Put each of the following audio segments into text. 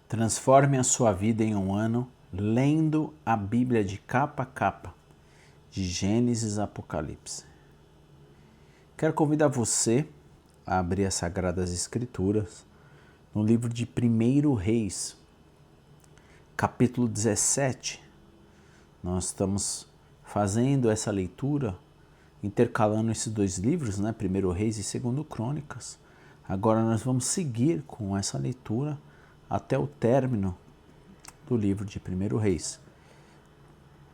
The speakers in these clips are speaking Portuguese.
Transforme a sua vida em um ano lendo a Bíblia de capa a capa, de Gênesis a Apocalipse. Quero convidar você a abrir as Sagradas Escrituras no livro de 1 Reis, capítulo 17. Nós estamos fazendo essa leitura, intercalando esses dois livros, 1 Reis e 2 Crônicas. Agora nós vamos seguir com essa leitura até o término do livro de 1 Reis.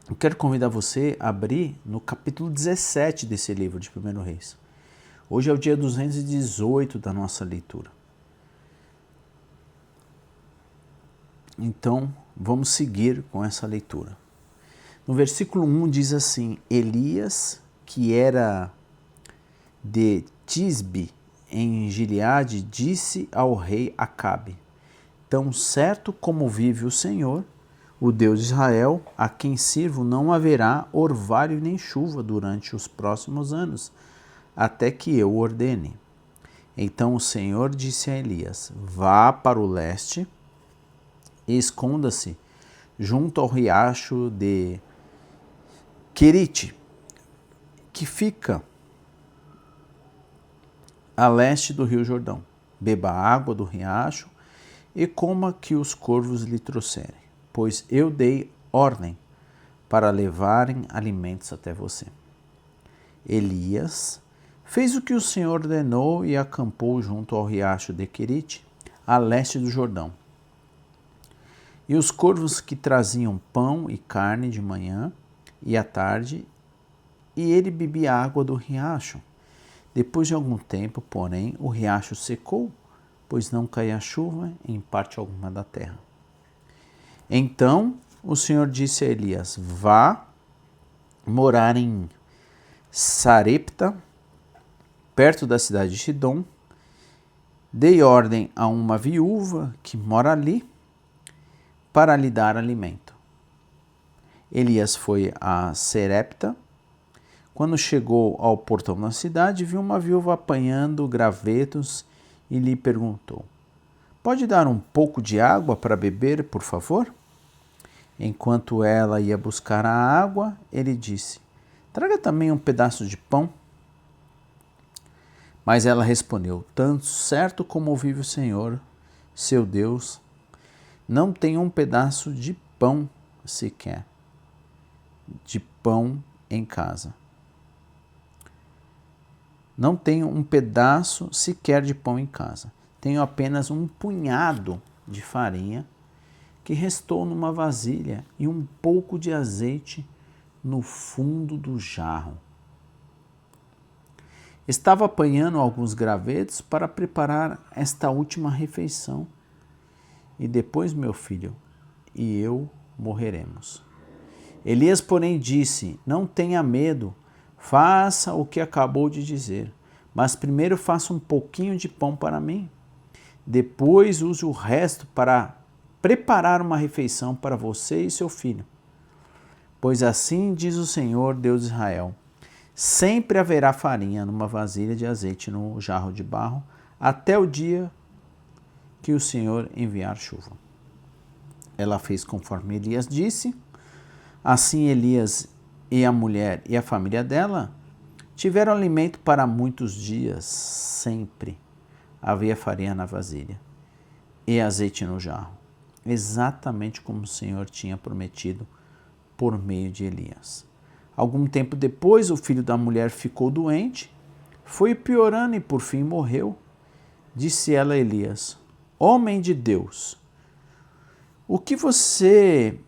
Eu quero convidar você a abrir no capítulo 17 desse livro de 1 Reis. Hoje é o dia 218 da nossa leitura. Então, vamos seguir com essa leitura. No versículo 1 diz assim: Elias, que era de Tisbe, em Gileade, disse ao rei Acabe: Tão certo como vive o Senhor, o Deus de Israel, a quem sirvo, não haverá orvalho nem chuva durante os próximos anos, até que eu ordene. Então o Senhor disse a Elias: Vá para o leste e esconda-se junto ao riacho de Querite, que fica a leste do rio Jordão. Beba a água do riacho e coma que os corvos lhe trouxerem, pois eu dei ordem para levarem alimentos até você. Elias fez o que o Senhor ordenou e acampou junto ao riacho de Querite, a leste do Jordão. E os corvos que traziam pão e carne de manhã e à tarde, e ele bebia água do riacho. Depois de algum tempo, porém, o riacho secou, pois não caía chuva em parte alguma da terra. Então o Senhor disse a Elias: Vá morar em Sarepta, perto da cidade de Sidom. Dei ordem a uma viúva que mora ali para lhe dar alimento. Elias foi a Sarepta. Quando chegou ao portão da cidade, viu uma viúva apanhando gravetos e lhe perguntou: Pode dar um pouco de água para beber, por favor? Enquanto ela ia buscar a água, ele disse: Traga também um pedaço de pão. Mas ela respondeu: Tanto certo como vive o Senhor, seu Deus, não tenho um pedaço de pão sequer, de pão em casa. Não tenho um pedaço sequer de pão em casa. Tenho apenas um punhado de farinha que restou numa vasilha e um pouco de azeite no fundo do jarro. Estava apanhando alguns gravetos para preparar esta última refeição. E depois, meu filho, e eu morreremos. Elias, porém, disse: Não tenha medo. Faça o que acabou de dizer, mas primeiro faça um pouquinho de pão para mim. Depois use o resto para preparar uma refeição para você e seu filho. Pois assim diz o Senhor, Deus de Israel: sempre haverá farinha numa vasilha de azeite no jarro de barro, até o dia que o Senhor enviar chuva. Ela fez conforme Elias disse. Assim Elias e a mulher e a família dela tiveram alimento para muitos dias. Sempre havia farinha na vasilha e azeite no jarro, exatamente como o Senhor tinha prometido por meio de Elias. Algum tempo depois, o filho da mulher ficou doente, foi piorando e por fim morreu. Disse ela a Elias: Homem de Deus, o que você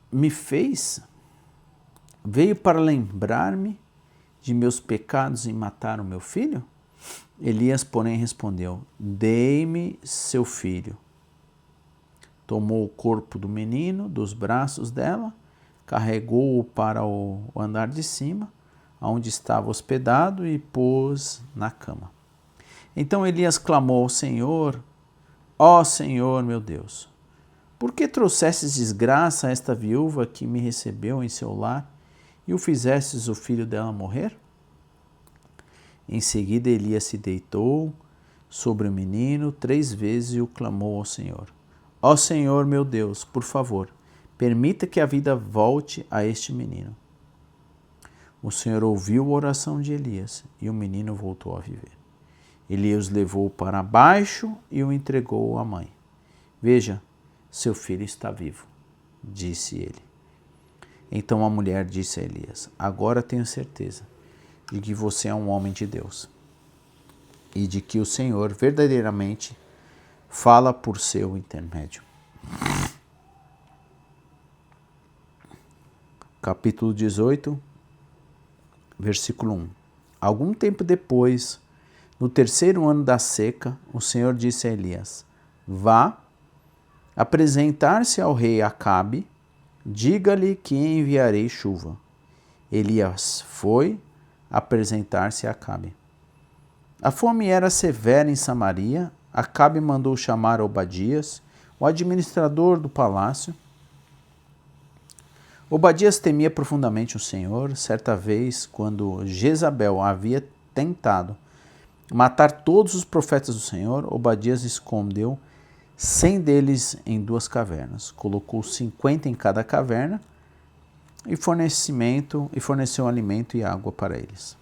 me fez? Veio para lembrar-me de meus pecados em matar o meu filho? Elias, porém, respondeu: Dei-me seu filho. Tomou o corpo do menino dos braços dela, carregou-o para o andar de cima, onde estava hospedado, e pôs na cama. Então Elias clamou ao Senhor: Ó Senhor, meu Deus, por que trouxestes desgraça a esta viúva que me recebeu em seu lar e o fizestes o filho dela morrer? Em seguida Elias se deitou sobre o menino 3 vezes e o clamou ao Senhor: Ó Senhor meu Deus, por favor, permita que a vida volte a este menino. O Senhor ouviu a oração de Elias e o menino voltou a viver. Elias o levou para baixo e o entregou à mãe. Veja, seu filho está vivo, disse ele. Então a mulher disse a Elias: agora tenho certeza de que você é um homem de Deus e de que o Senhor verdadeiramente fala por seu intermédio. Capítulo 18, versículo 1. Algum tempo depois, no terceiro ano da seca, o Senhor disse a Elias: vá apresentar-se ao rei Acabe, diga-lhe que enviarei chuva. Elias foi apresentar-se a Acabe. A fome era severa em Samaria. Acabe mandou chamar Obadias, o administrador do palácio. Obadias temia profundamente o Senhor. Certa vez, quando Jezabel havia tentado matar todos os profetas do Senhor, Obadias escondeu 100 deles em 2 cavernas. Colocou 50 em cada caverna e forneceu alimento e água para eles.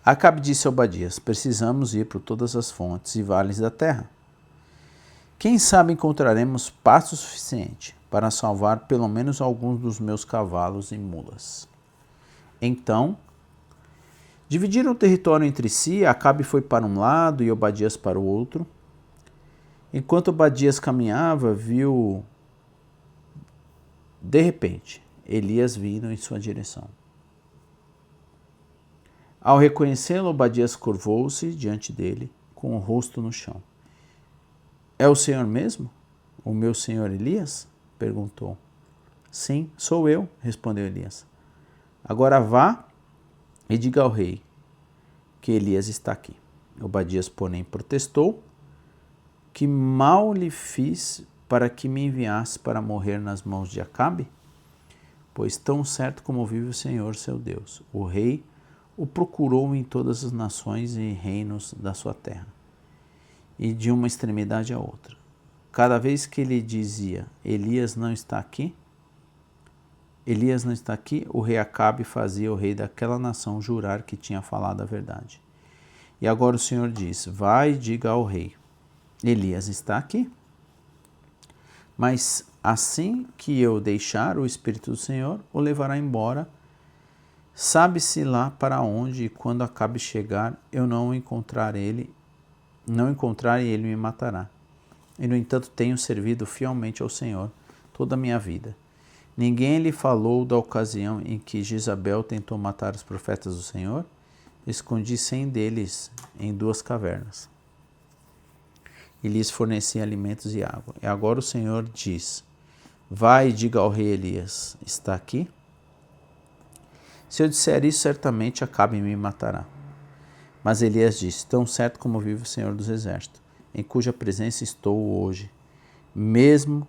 Acabe disse a Obadias: precisamos ir por todas as fontes e vales da terra. Quem sabe encontraremos pasto suficiente para salvar pelo menos alguns dos meus cavalos e mulas. Então, dividiram o território entre si. Acabe foi para um lado e Obadias para o outro. Enquanto Obadias caminhava, viu, de repente, Elias vindo em sua direção. Ao reconhecê-lo, Obadias curvou-se diante dele, com o rosto no chão. É o Senhor mesmo? O meu senhor Elias? Perguntou. Sim, sou eu, respondeu Elias. Agora vá e diga ao rei que Elias está aqui. Obadias, porém, protestou: que mal lhe fiz para que me enviasse para morrer nas mãos de Acabe? Pois tão certo como vive o Senhor, seu Deus, o rei o procurou em todas as nações e reinos da sua terra, e de uma extremidade à outra. Cada vez que ele dizia: Elias não está aqui, o rei Acabe fazia o rei daquela nação jurar que tinha falado a verdade. E agora o Senhor diz: vai e diga ao rei: Elias está aqui. Mas assim que eu deixar, o Espírito do Senhor o levará embora. Sabe-se lá para onde, e quando Acabe chegar, eu não encontrar e ele me matará. E, no entanto, tenho servido fielmente ao Senhor toda a minha vida. Ninguém lhe falou da ocasião em que Jezabel tentou matar os profetas do Senhor? Escondi 100 deles em 2 cavernas. E lhes forneci alimentos e água. E agora o Senhor diz: vai e diga ao rei Elias: está aqui? Se eu disser isso, certamente Acabe me matará. Mas Elias disse: tão certo como vive o Senhor dos Exércitos, em cuja presença estou hoje, mesmo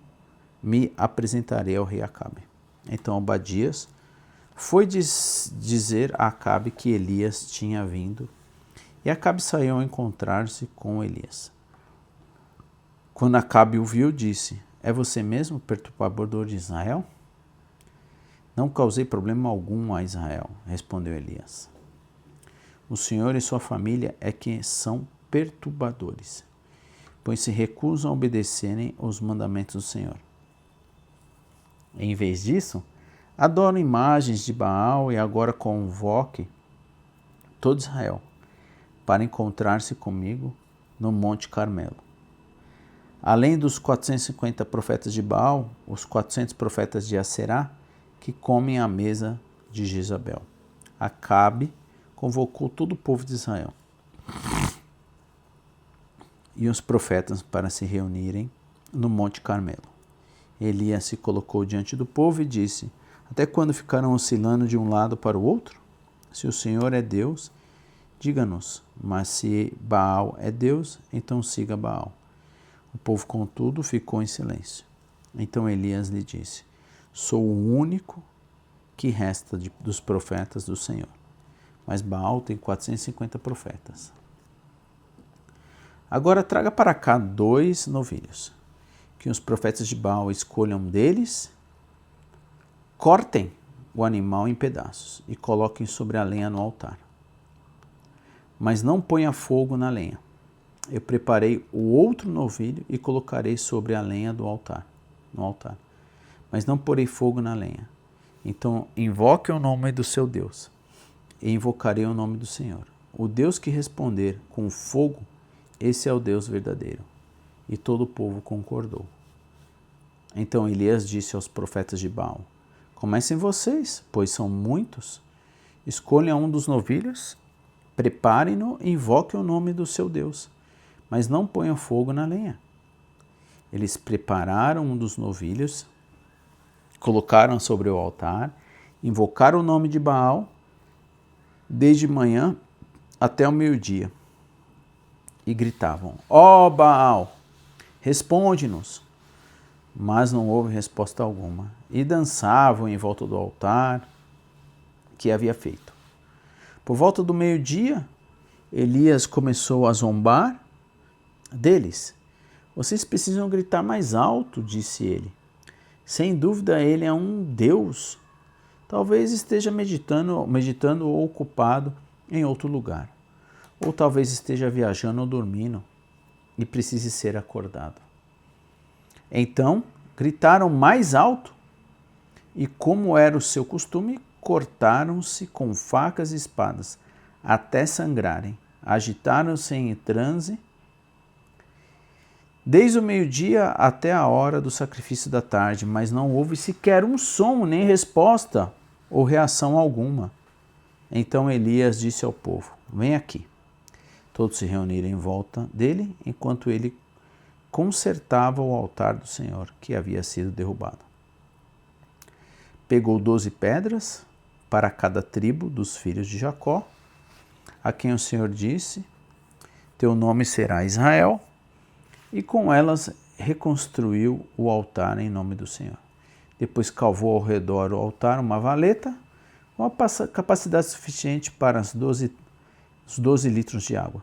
me apresentarei ao rei Acabe. Então Obadias foi dizer a Acabe que Elias tinha vindo, e Acabe saiu a encontrar-se com Elias. Quando Acabe o viu, disse: é você mesmo, perturbador de Israel? Não causei problema algum a Israel, respondeu Elias. O Senhor e sua família é que são perturbadores, pois se recusam a obedecerem os mandamentos do Senhor. Em vez disso, adoram imagens de Baal, e agora convoque todo Israel para encontrar-se comigo no Monte Carmelo. Além dos 450 profetas de Baal, os 400 profetas de Aserá, que comem à mesa de Jezabel. Acabe convocou todo o povo de Israel e os profetas para se reunirem no Monte Carmelo. Elias se colocou diante do povo e disse: até quando ficarão oscilando de um lado para o outro? Se o Senhor é Deus, diga-nos, mas se Baal é Deus, então siga Baal. O povo, contudo, ficou em silêncio. Então Elias lhe disse: sou o único que resta dos profetas do Senhor, mas Baal tem 450 profetas. Agora traga para cá 2 novilhos. que os profetas de Baal escolham deles, cortem o animal em pedaços e coloquem sobre a lenha no altar. Mas não ponha fogo na lenha. Eu preparei o outro novilho e colocarei sobre a lenha do altar, no altar. Mas não porei fogo na lenha. Então invoque o nome do seu Deus, e invocarei o nome do Senhor. O Deus que responder com fogo, esse é o Deus verdadeiro. E todo o povo concordou. Então Elias disse aos profetas de Baal: comecem vocês, pois são muitos. Escolham um dos novilhos, preparem-no e invoquem o nome do seu Deus, mas não ponham fogo na lenha. Eles prepararam um dos novilhos, colocaram sobre o altar, invocaram o nome de Baal desde manhã até o meio-dia e gritavam: ó Baal, responde-nos. Mas não houve resposta alguma, e dançavam em volta do altar que havia feito. Por volta do meio-dia, Elias começou a zombar deles. Vocês precisam gritar mais alto, disse ele. Sem dúvida ele é um Deus. Talvez esteja meditando ou ocupado em outro lugar. Ou talvez esteja viajando ou dormindo e precise ser acordado. Então gritaram mais alto e, como era o seu costume, cortaram-se com facas e espadas até sangrarem. Agitaram-se em transe desde o meio-dia até a hora do sacrifício da tarde, mas não houve sequer um som, nem resposta ou reação alguma. Então Elias disse ao povo: vem aqui. Todos se reuniram em volta dele, enquanto ele consertava o altar do Senhor, que havia sido derrubado. Pegou 12 pedras para cada tribo dos filhos de Jacó, a quem o Senhor disse: teu nome será Israel, e com elas reconstruiu o altar em nome do Senhor. Depois cavou ao redor do altar uma valeta com a capacidade suficiente para os 12 litros de água.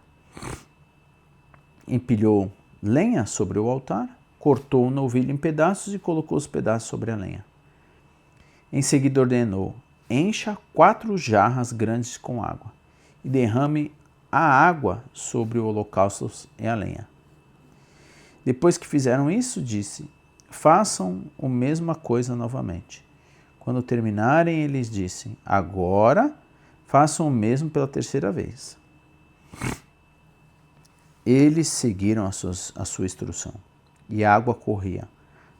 Empilhou lenha sobre o altar, cortou o novilho em pedaços e colocou os pedaços sobre a lenha. Em seguida ordenou: encha 4 jarras grandes com água e derrame a água sobre o holocausto e a lenha. Depois que fizeram isso, disse: façam a mesma coisa novamente. Quando terminarem, eles disse: agora façam o mesmo pela terceira vez. Eles seguiram a sua instrução, e a água corria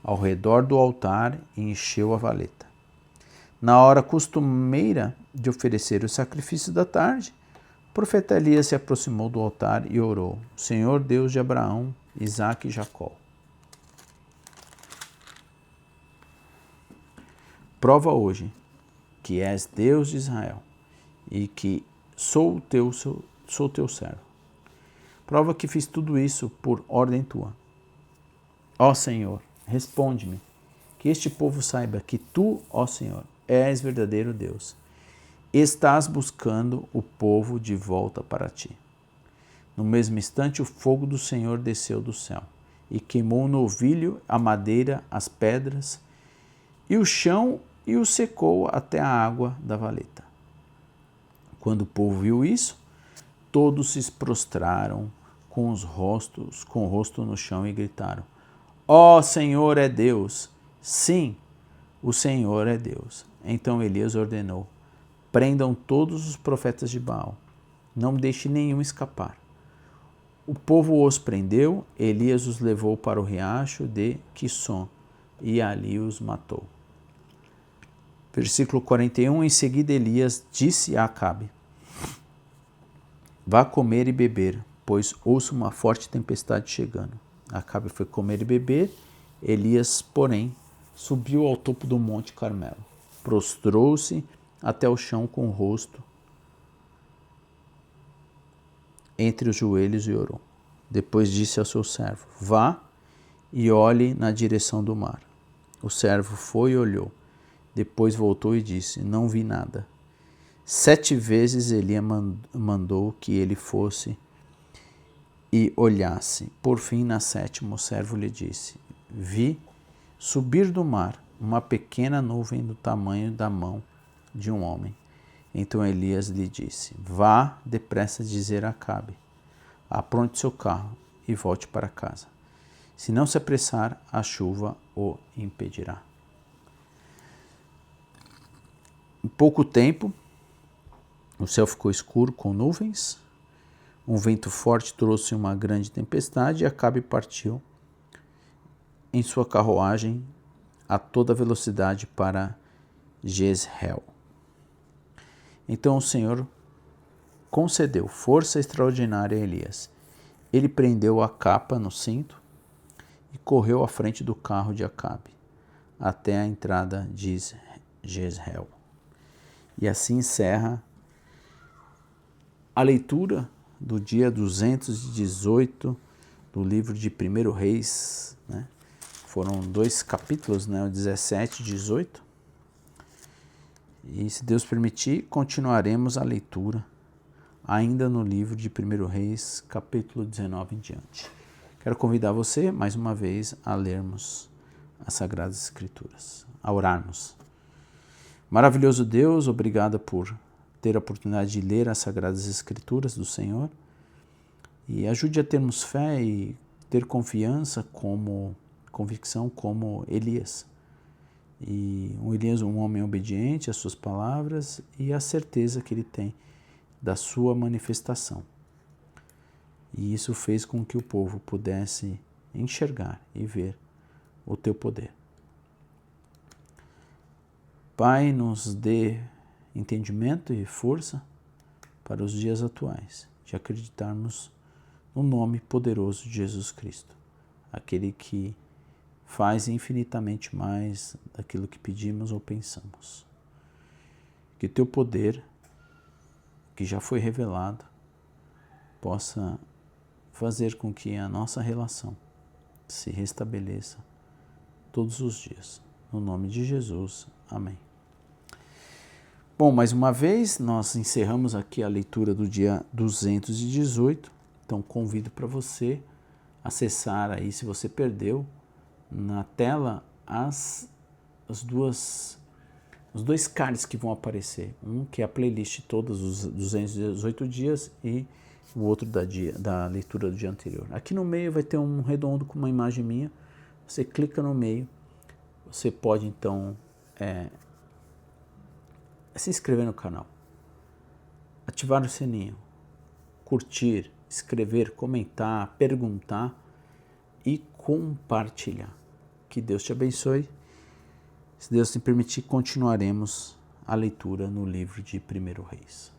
ao redor do altar e encheu a valeta. Na hora costumeira de oferecer o sacrifício da tarde, o profeta Elias se aproximou do altar e orou: Senhor Deus de Abraão, Isaque e Jacó, prova hoje que és Deus de Israel e que sou teu servo. Prova que fiz tudo isso por ordem tua. Ó Senhor, responde-me, que este povo saiba que tu, ó Senhor, és verdadeiro Deus. Estás buscando o povo de volta para ti. No mesmo instante, o fogo do Senhor desceu do céu e queimou o novilho, a madeira, as pedras e o chão e o secou até a água da valeta. Quando o povo viu isso, todos se prostraram com o rosto no chão e gritaram: ó Senhor é Deus! Sim, o Senhor é Deus. Então Elias ordenou: prendam todos os profetas de Baal, não deixe nenhum escapar. O povo os prendeu, Elias os levou para o riacho de Quisson e ali os matou. Versículo 41, em seguida Elias disse a Acabe: vá comer e beber, pois ouço uma forte tempestade chegando. Acabe foi comer e beber, Elias, porém, subiu ao topo do monte Carmelo, prostrou-se até o chão com o rosto entre os joelhos e orou. Depois disse ao seu servo: vá e olhe na direção do mar. O servo foi e olhou. Depois voltou e disse: não vi nada. 7 vezes Elias mandou que ele fosse e olhasse. Por fim, na 7ª, o servo lhe disse: vi subir do mar uma pequena nuvem do tamanho da mão de um homem. Então Elias lhe disse: vá depressa dizer a Acabe, apronte seu carro e volte para casa. Se não se apressar, a chuva o impedirá. Em pouco tempo, o céu ficou escuro com nuvens, um vento forte trouxe uma grande tempestade e Acabe partiu em sua carruagem a toda velocidade para Jezreel. Então o Senhor concedeu força extraordinária a Elias. Ele prendeu a capa no cinto e correu à frente do carro de Acabe, até a entrada de Jezreel. E assim encerra a leitura do dia 218 do livro de 1 Reis, né? Foram 2 capítulos, né? O 17 e 18. E se Deus permitir, continuaremos a leitura ainda no livro de 1 Reis, capítulo 19 em diante. Quero convidar você, mais uma vez, a lermos as Sagradas Escrituras, a orarmos. Maravilhoso Deus, obrigado por ter a oportunidade de ler as Sagradas Escrituras do Senhor e ajude a termos fé e ter convicção como Elias. E Elias, um homem obediente às suas palavras e a certeza que ele tem da sua manifestação. E isso fez com que o povo pudesse enxergar e ver o teu poder. Pai, nos dê entendimento e força para os dias atuais, de acreditarmos no nome poderoso de Jesus Cristo, aquele que faz infinitamente mais daquilo que pedimos ou pensamos. Que teu poder, que já foi revelado, possa fazer com que a nossa relação se restabeleça todos os dias. No nome de Jesus. Amém. Bom, mais uma vez, nós encerramos aqui a leitura do dia 218. Então, convido para você acessar aí, se você perdeu, na tela os dois cards que vão aparecer. Um que é a playlist de todos os 218 dias e o outro da leitura do dia anterior. Aqui no meio vai ter um redondo com uma imagem minha. Você clica no meio, você pode então se inscrever no canal, ativar o sininho, curtir, escrever, comentar, perguntar e compartilhar. Que Deus te abençoe. Se Deus te permitir, continuaremos a leitura no livro de 1 Reis.